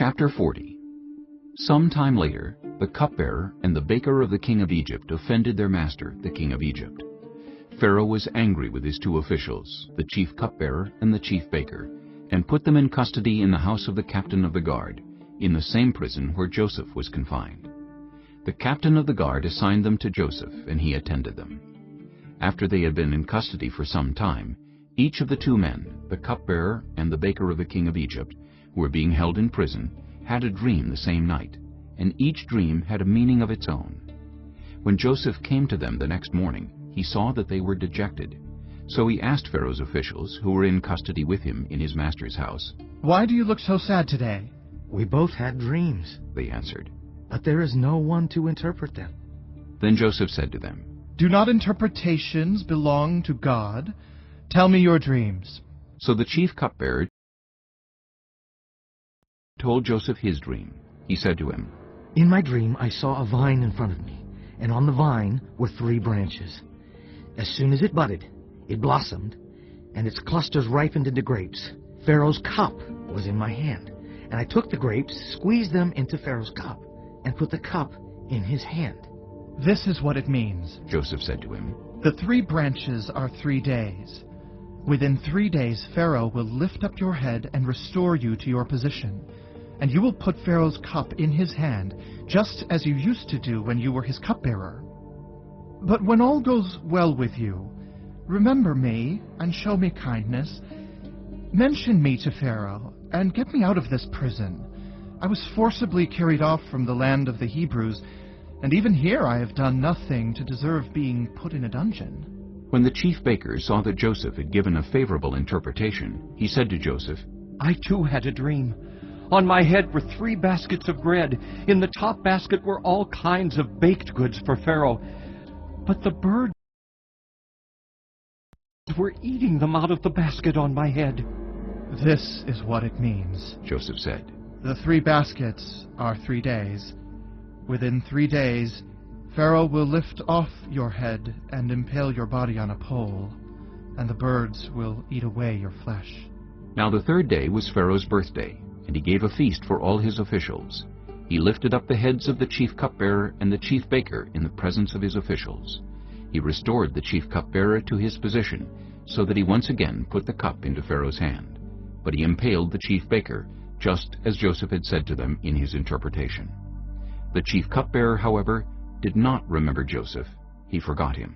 Chapter 40. Some time later, the cupbearer and the baker of the king of Egypt offended their master, the king of Egypt. Pharaoh was angry with his two officials, the chief cupbearer and the chief baker, and put them in custody in the house of the captain of the guard, in the same prison where Joseph was confined. The captain of the guard assigned them to Joseph, and he attended them. After they had been in custody for some time, each of the two men, the cupbearer and the baker of the king of Egypt, who were being held in prison, had a dream the same night, and each dream had a meaning of its own. When Joseph came to them the next morning, he saw that they were dejected. So he asked Pharaoh's officials, who were in custody with him in his master's house, "Why do you look so sad today?" "We both had dreams," they answered. "but there is no one to interpret them." Then Joseph said to them, "Do not interpretations belong to God? Tell me your dreams." So the chief cupbearer told Joseph his dream. He said to him, "In my dream I saw a vine in front of me, and on the vine were 3 branches. As soon as it budded, it blossomed, and its clusters ripened into grapes. Pharaoh's cup was in my hand, and I took the grapes, squeezed them into Pharaoh's cup, and put the cup in his hand." "This is what it means," Joseph said to him. "The 3 branches are 3 days. Within 3 days Pharaoh will lift up your head and restore you to your position, and you will put Pharaoh's cup in his hand, just as you used to do when you were his cupbearer. But when all goes well with you, remember me and show me kindness. Mention me to Pharaoh and get me out of this prison. I was forcibly carried off from the land of the Hebrews, and even here I have done nothing to deserve being put in a dungeon." When the chief baker saw that Joseph had given a favorable interpretation, he said to Joseph, "I too had a dream. On my head were 3 baskets of bread. In the top basket were all kinds of baked goods for Pharaoh. But the birds were eating them out of the basket on my head." "This is what it means," Joseph said. "The 3 baskets are 3 days. Within 3 days, Pharaoh will lift off your head and impale your body on a pole, and the birds will eat away your flesh." Now the 3rd day was Pharaoh's birthday, and he gave a feast for all his officials. He lifted up the heads of the chief cupbearer and the chief baker in the presence of his officials. He restored the chief cupbearer to his position, so that he once again put the cup into Pharaoh's hand. But he impaled the chief baker, just as Joseph had said to them in his interpretation. The chief cupbearer, however, did not remember Joseph. He forgot him.